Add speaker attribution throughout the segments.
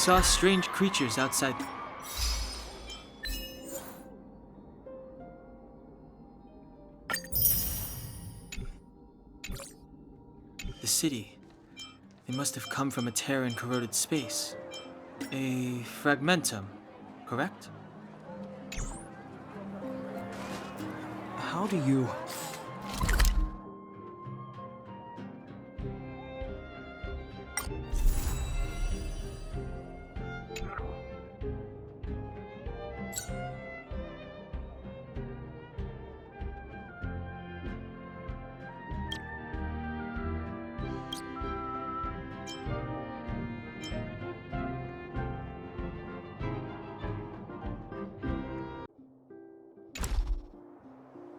Speaker 1: saw strange creatures outside. The city. They must have come from a tear in corroded space. A fragmentum, correct?
Speaker 2: How do you...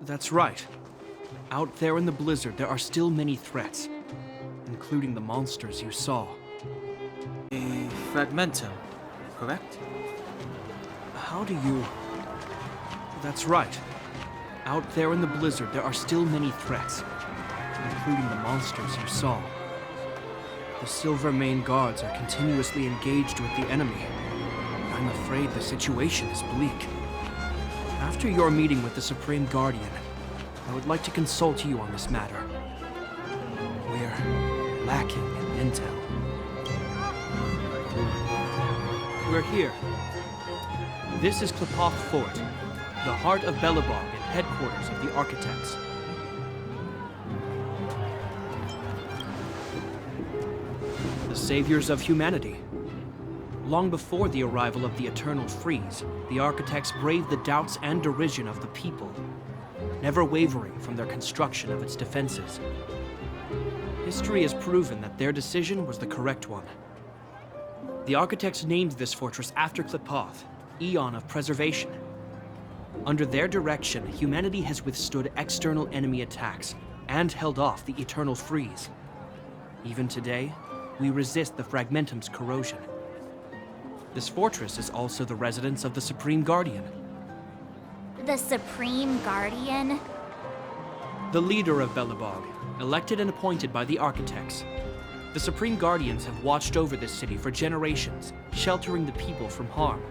Speaker 2: That's right. Out there in the blizzard, there are still many threats, including the monsters you saw.
Speaker 1: A fragmentum, correct?
Speaker 2: How do you... That's right. Out there in the blizzard, there are still many threats, including the monsters you saw. The Silver Mane guards are continuously engaged with the enemy. I'm afraid the situation is bleak. After your meeting with the Supreme Guardian, I would like to consult you on this matter. We're lacking in intel. We're here. This is Klepoth Fort, the heart of Belobog and headquarters of the Architects. The saviors of humanity. Long before the arrival of the Eternal Freeze, the Architects braved the doubts and derision of the people, never wavering from their construction of its defenses. History has proven that their decision was the correct one. The Architects named this fortress after Klepoth, Eon of Preservation. Under their direction, humanity has withstood external enemy attacks and held off the Eternal Freeze. Even today, we resist the Fragmentum's corrosion. This fortress is also the residence of the Supreme Guardian.
Speaker 3: The Supreme Guardian?
Speaker 2: The leader of Belobog, elected and appointed by the Architects. The Supreme Guardians have watched over this city for generations, sheltering the people from harm.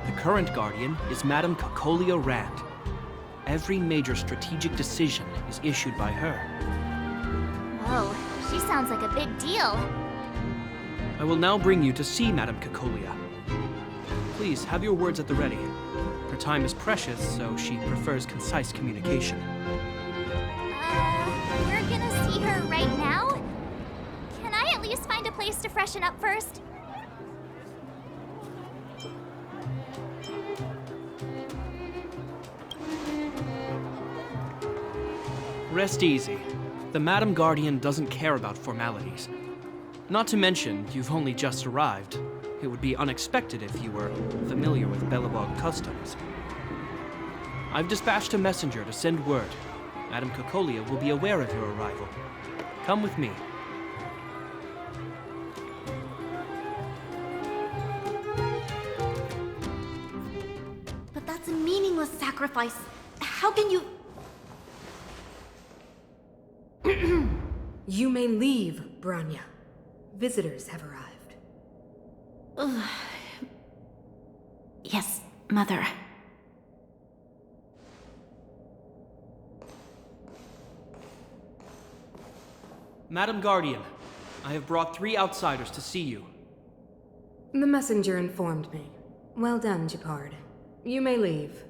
Speaker 2: The current Guardian is Madame Cocolia Rand. Every major strategic decision is issued by her.
Speaker 3: Whoa, she sounds like a big deal.
Speaker 2: I will now bring you to see Madame Cocolia. Please, have your words at the ready. Her time is precious, so she prefers concise communication.
Speaker 3: We're gonna see her right now? Can I at least find a place to freshen up first?
Speaker 2: Rest easy. The Madame Guardian doesn't care about formalities. Not to mention, you've only just arrived. It would be unexpected if you were familiar with Belobog customs. I've dispatched a messenger to send word. Madame Cocolia will be aware of your arrival. Come with me.
Speaker 4: But that's a meaningless sacrifice. How can you...
Speaker 5: You may leave, Branya. Visitors have arrived.
Speaker 4: Yes, Mother.
Speaker 2: Madame Guardian, I have brought 3 outsiders to see you.
Speaker 5: The messenger informed me. Well done, Gepard. You may leave.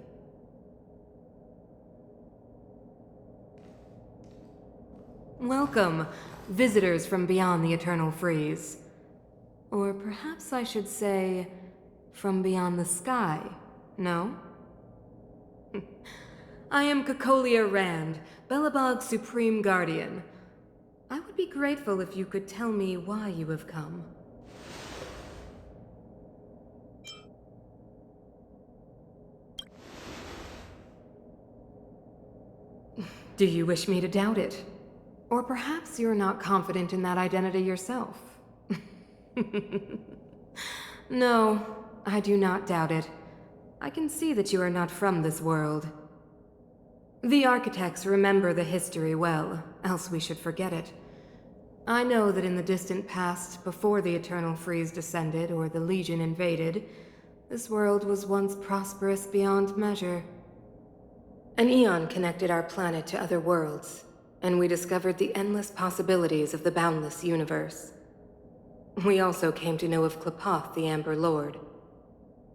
Speaker 5: Welcome, visitors from beyond the Eternal Freeze. Or perhaps I should say, from beyond the sky, no? I am Cocolia Rand, Belobog's Supreme Guardian. I would be grateful if you could tell me why you have come. Do you wish me to doubt it? Or perhaps you're not confident in that identity yourself. No, I do not doubt it. I can see that you are not from this world. The Architects remember the history well, else we should forget it. I know that in the distant past, before the Eternal Freeze descended or the Legion invaded, this world was once prosperous beyond measure. An eon connected our planet to other worlds, and we discovered the endless possibilities of the boundless universe. We also came to know of Klapoth, the Amber Lord.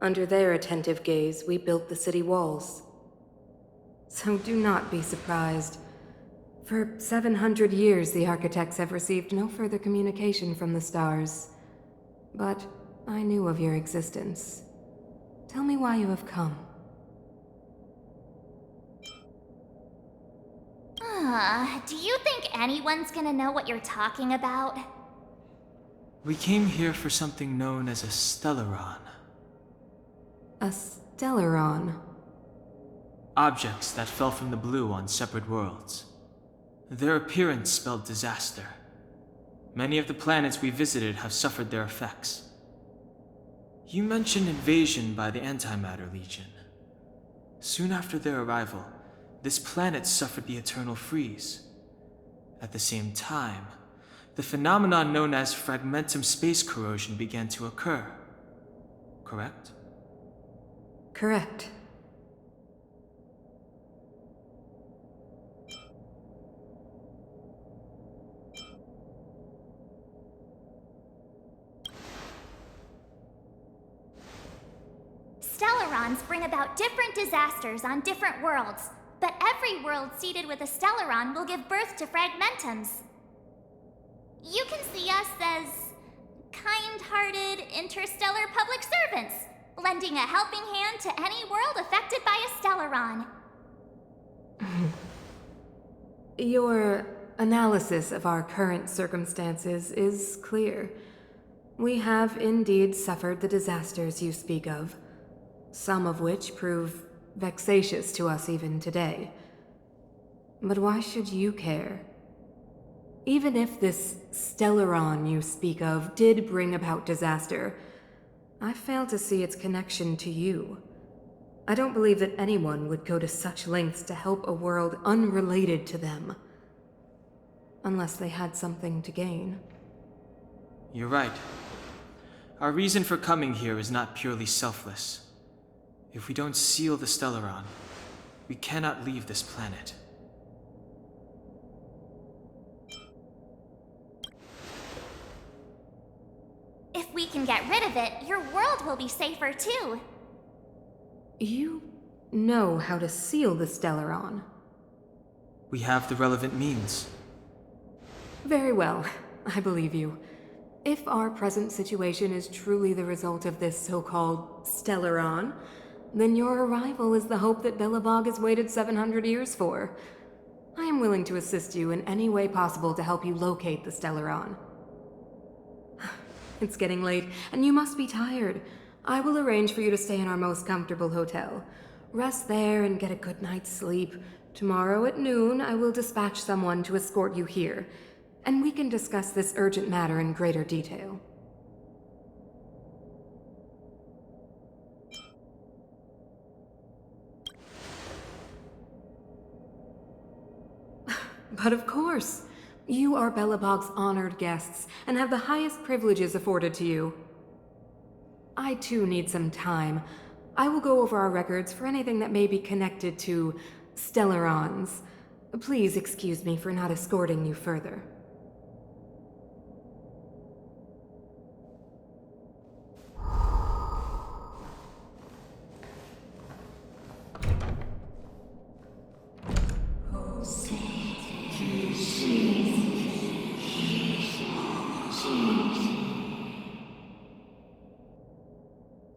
Speaker 5: Under their attentive gaze, we built the city walls. So do not be surprised. For 700 years, the architects have received no further communication from the stars. But I knew of your existence. Tell me why you have come.
Speaker 3: Do you think anyone's gonna know what you're talking about?
Speaker 1: We came here for something known as a Stellaron.
Speaker 5: A Stellaron?
Speaker 1: Objects that fell from the blue on separate worlds. Their appearance spelled disaster. Many of the planets we visited have suffered their effects. You mentioned invasion by the Antimatter Legion. Soon after their arrival, this planet suffered the Eternal Freeze. At the same time, the phenomenon known as fragmentum space corrosion began to occur. Correct?
Speaker 5: Correct.
Speaker 3: Stellarons bring about different disasters on different worlds, but every world seeded with a Stellaron will give birth to fragmentums. You can see us as kind-hearted interstellar public servants, lending a helping hand to any world affected by a Stellaron.
Speaker 5: Your analysis of our current circumstances is clear. We have indeed suffered the disasters you speak of, some of which prove vexatious to us even today. But why should you care? Even if this Stellaron you speak of did bring about disaster, I fail to see its connection to you. I don't believe that anyone would go to such lengths to help a world unrelated to them. Unless they had something to gain.
Speaker 1: You're right. Our reason for coming here is not purely selfless. If we don't seal the Stellaron, we cannot leave this planet.
Speaker 3: If we can get rid of it, your world will be safer too.
Speaker 5: You know how to seal the Stellaron.
Speaker 1: We have the relevant means.
Speaker 5: Very well, I believe you. If our present situation is truly the result of this so-called Stellaron, then your arrival is the hope that Belobog has waited 700 years for. I am willing to assist you in any way possible to help you locate the Stellaron. It's getting late, and you must be tired. I will arrange for you to stay in our most comfortable hotel. Rest there and get a good night's sleep. Tomorrow at noon, I will dispatch someone to escort you here, and we can discuss this urgent matter in greater detail. But of course, you are Belobog's honored guests and have the highest privileges afforded to you. I too need some time. I will go over our records for anything that may be connected to Stellarons. Please excuse me for not escorting you further.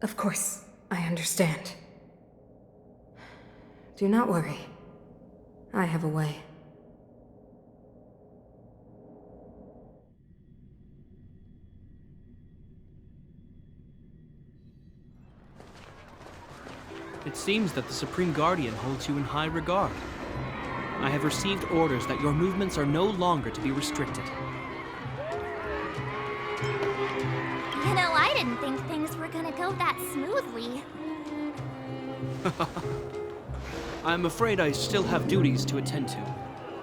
Speaker 5: Of course, I understand. Do not worry. I have a way.
Speaker 2: It seems that the Supreme Guardian holds you in high regard. I have received orders that your movements are no longer to be restricted.
Speaker 3: You know, I didn't think things were gonna go that smoothly.
Speaker 2: I'm afraid I still have duties to attend to.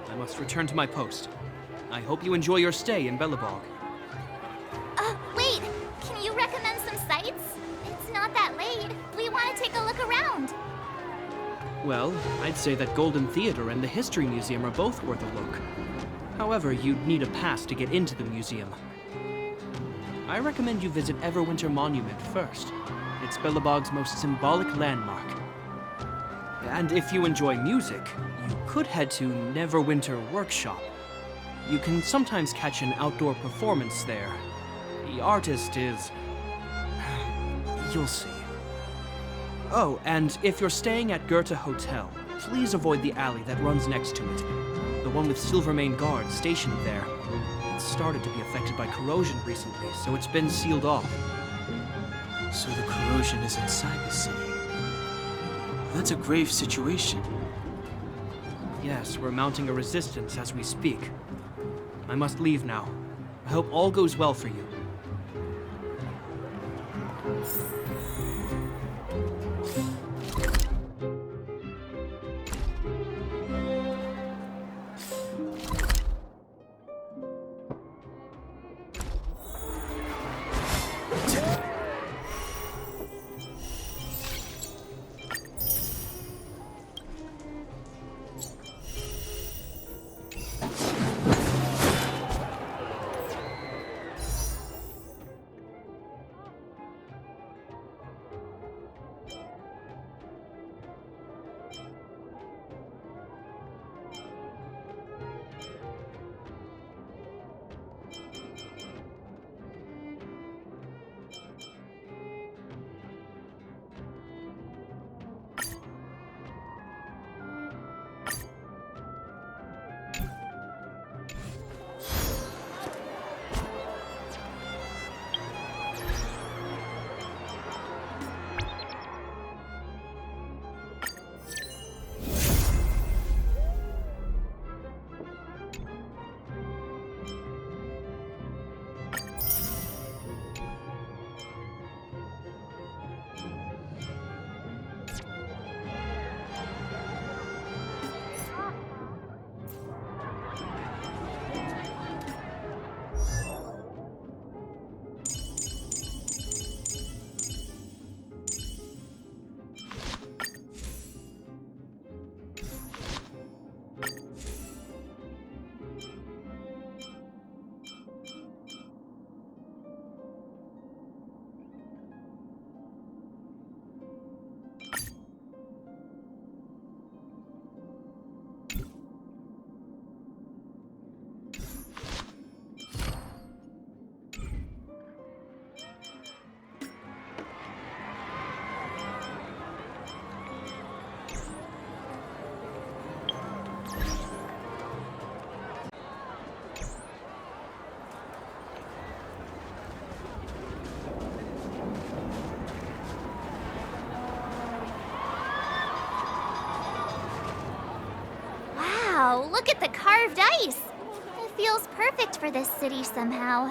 Speaker 2: I must return to my post. I hope you enjoy your stay in Belobog.
Speaker 3: Wait! Can you recommend some sites? It's not that late. We want to take a look around.
Speaker 2: Well, I'd say that Golden Theater and the History Museum are both worth a look. However, you'd need a pass to get into the museum. I recommend you visit Everwinter Monument first. It's Belobog's most symbolic landmark. And if you enjoy music, you could head to Neverwinter Workshop. You can sometimes catch an outdoor performance there. The artist is... you'll see. Oh, and if you're staying at Goethe Hotel, please avoid the alley that runs next to it. The one with Silvermane guards stationed there. It's started to be affected by corrosion recently, so it's been sealed off.
Speaker 1: So the corrosion is inside the city. That's a grave situation.
Speaker 2: Yes, we're mounting a resistance as we speak. I must leave now. I hope all goes well for you.
Speaker 3: Wow, look at the carved ice! It feels perfect for this city somehow.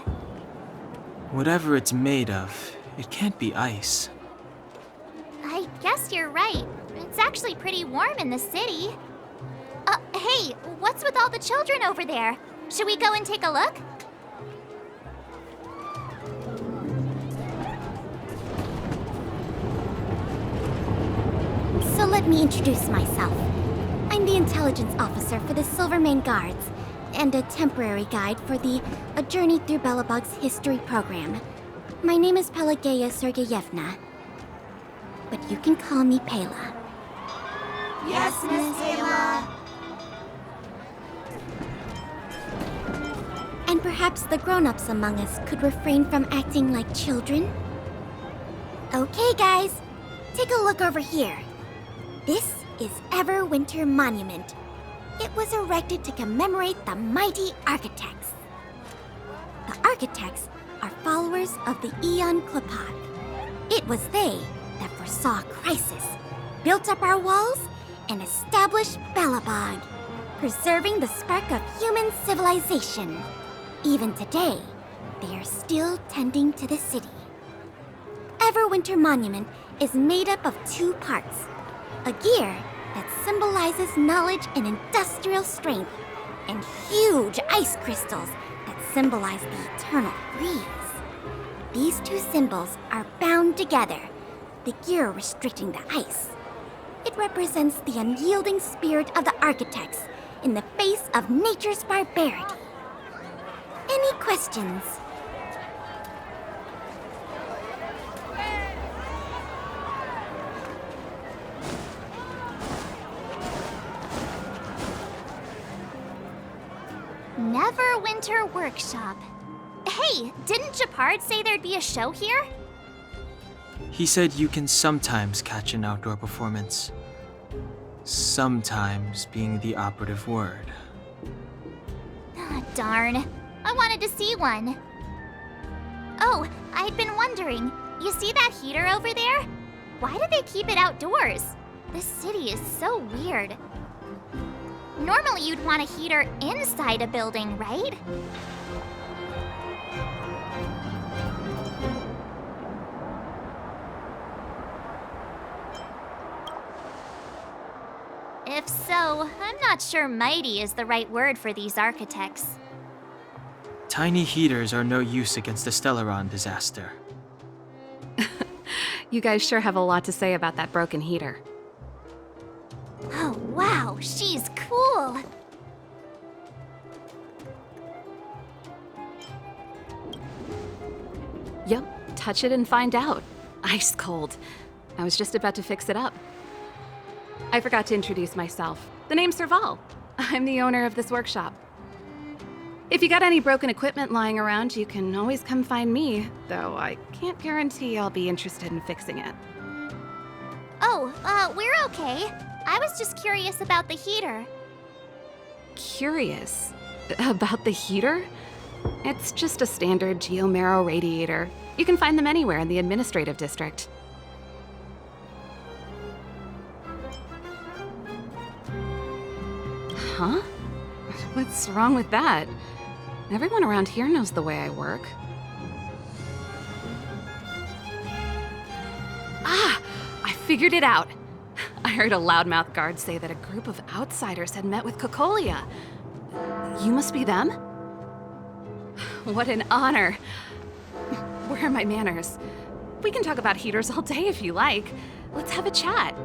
Speaker 1: Whatever it's made of, it can't be ice.
Speaker 3: I guess you're right. It's actually pretty warm in the city. Hey, what's with all the children over there? Should we go and take a look?
Speaker 4: So let me introduce myself. I'm the intelligence officer for the Silvermane Guards, and a temporary guide for the A Journey Through Belobog's History program. My name is Pelageya Sergeyevna, but you can call me Pela.
Speaker 3: Yes, Miss Pela.
Speaker 4: And perhaps the grown-ups among us could refrain from acting like children? Okay, guys, take a look over here. This is Everwinter Monument. It was erected to commemorate the mighty architects. The architects are followers of the Aeon Klapath. It was they that foresaw crisis, built up our walls, and established Belobog, preserving the spark of human civilization. Even today, they are still tending to the city. Everwinter Monument is made up of two parts: a gear that symbolizes knowledge and industrial strength, and huge ice crystals that symbolize the eternal freeze. These two symbols are bound together, the gear restricting the ice. It represents the unyielding spirit of the architects in the face of nature's barbarity. Any questions?
Speaker 3: Neverwinter Workshop. Hey, didn't Japard say there'd be a show here?
Speaker 1: He said you can sometimes catch an outdoor performance. Sometimes being the operative word.
Speaker 3: Ah, darn. I wanted to see one. Oh, I'd been wondering. You see that heater over there? Why do they keep it outdoors? This city is so weird. Normally you'd want a heater inside a building, right? If so, I'm not sure mighty is the right word for these architects.
Speaker 1: Tiny heaters are no use against the Stellaron disaster.
Speaker 6: You guys sure have a lot to say about that broken heater.
Speaker 3: Oh, wow, she's cool.
Speaker 6: Yep, touch it and find out. Ice cold. I was just about to fix it up. I forgot to introduce myself. The name's Serval. I'm the owner of this workshop. If you got any broken equipment lying around, you can always come find me, though I can't guarantee I'll be interested in fixing it.
Speaker 3: Oh, we're okay. I was just curious about the heater.
Speaker 6: Curious? About the heater? It's just a standard geomarrow radiator. You can find them anywhere in the administrative district. Huh? What's wrong with that? Everyone around here knows the way I work. Ah! I figured it out! I heard a loudmouth guard say that a group of outsiders had met with Cocolia. You must be them? What an honor. Where are my manners? We can talk about heaters all day if you like. Let's have a chat.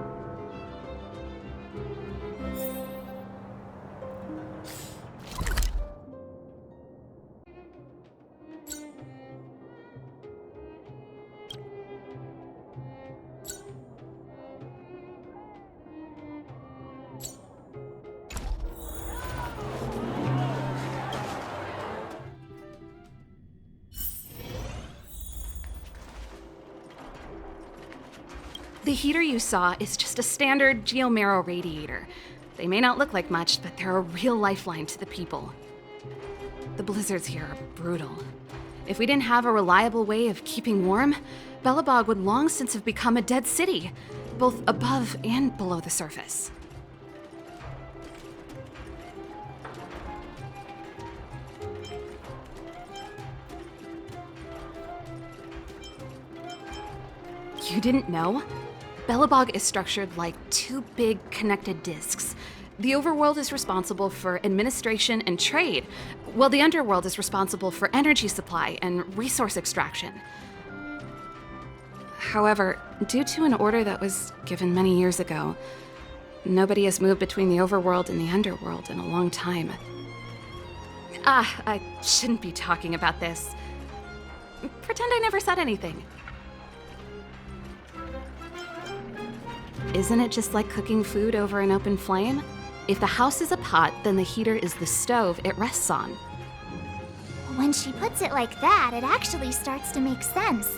Speaker 6: The heater you saw is just a standard geomarrow radiator. They may not look like much, but they're a real lifeline to the people. The blizzards here are brutal. If we didn't have a reliable way of keeping warm, Belobog would long since have become a dead city, both above and below the surface. You didn't know? Belobog is structured like two big connected disks. The overworld is responsible for administration and trade, while the underworld is responsible for energy supply and resource extraction. However, due to an order that was given many years ago, nobody has moved between the overworld and the underworld in a long time. I shouldn't be talking about this. Pretend I never said anything. Isn't it just like cooking food over an open flame? If the house is a pot, then the heater is the stove it rests on.
Speaker 3: When she puts it like that, it actually starts to make sense.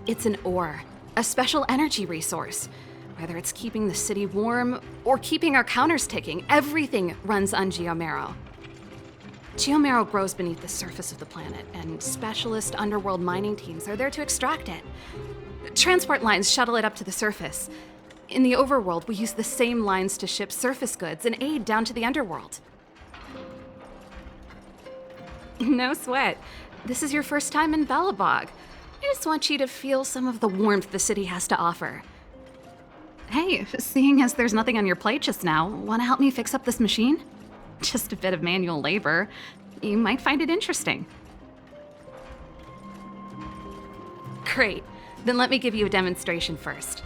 Speaker 6: It's an ore, a special energy resource. Whether it's keeping the city warm or keeping our counters ticking, everything runs on geomarrow. Geomarrow grows beneath the surface of the planet, and specialist underworld mining teams are there to extract it. Transport lines shuttle it up to the surface. In the overworld, we use the same lines to ship surface goods and aid down to the underworld. No sweat. This is your first time in Belobog. I just want you to feel some of the warmth the city has to offer. Hey, seeing as there's nothing on your plate just now, want to help me fix up this machine? Just a bit of manual labor. You might find it interesting. Great. Then let me give you a demonstration first.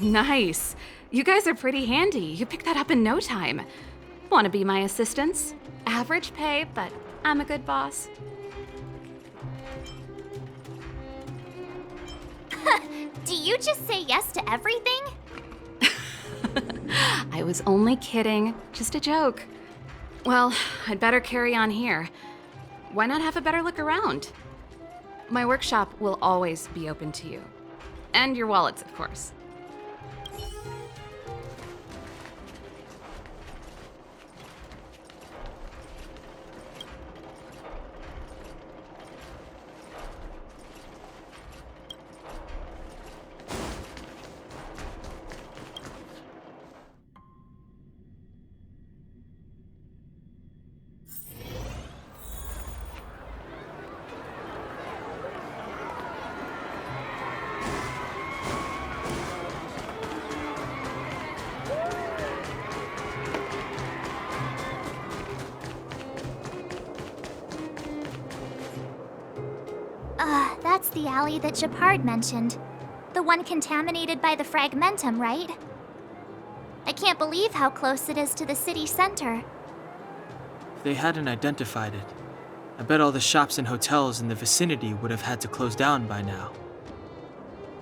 Speaker 6: Nice. You guys are pretty handy. You picked that up in no time. Want to be my assistants? Average pay, but I'm a good boss.
Speaker 3: Do you just say yes to everything?
Speaker 6: I was only kidding. Just a joke. Well, I'd better carry on here. Why not have a better look around? My workshop will always be open to you. And your wallets, of course.
Speaker 3: That's the alley that Shepard mentioned. The one contaminated by the fragmentum, right? I can't believe how close it is to the city center.
Speaker 1: If they hadn't identified it, I bet all the shops and hotels in the vicinity would have had to close down by now.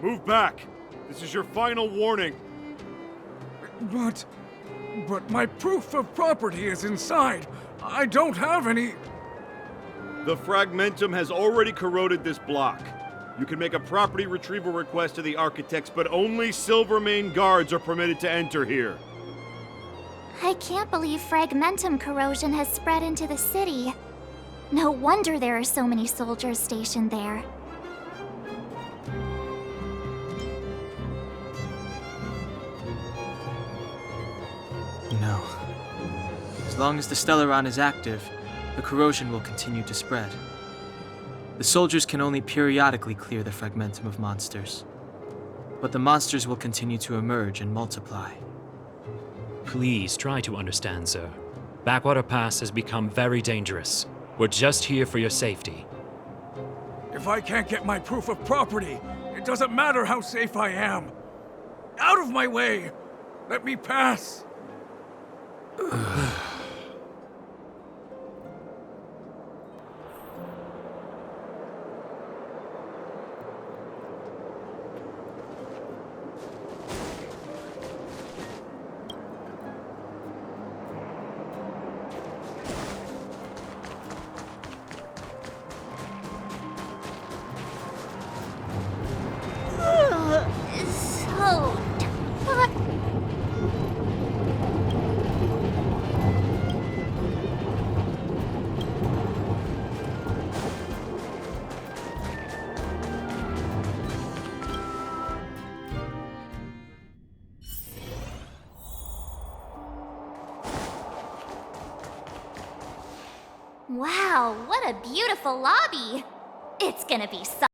Speaker 7: Move back! This is your final warning!
Speaker 8: But my proof of property is inside. I don't have any...
Speaker 7: The fragmentum has already corroded this block. You can make a property retrieval request to the architects, but only Silvermane guards are permitted to enter here.
Speaker 3: I can't believe fragmentum corrosion has spread into the city. No wonder there are so many soldiers stationed there.
Speaker 1: No. As long as the Stellaron is active, the corrosion will continue to spread. The soldiers can only periodically clear the fragmentum of monsters. But the monsters will continue to emerge and multiply.
Speaker 9: Please try to understand, sir. Backwater Pass has become very dangerous. We're just here for your safety.
Speaker 8: If I can't get my proof of property, it doesn't matter how safe I am. Out of my way! Let me pass!
Speaker 3: Wow, what a beautiful lobby! It's gonna be so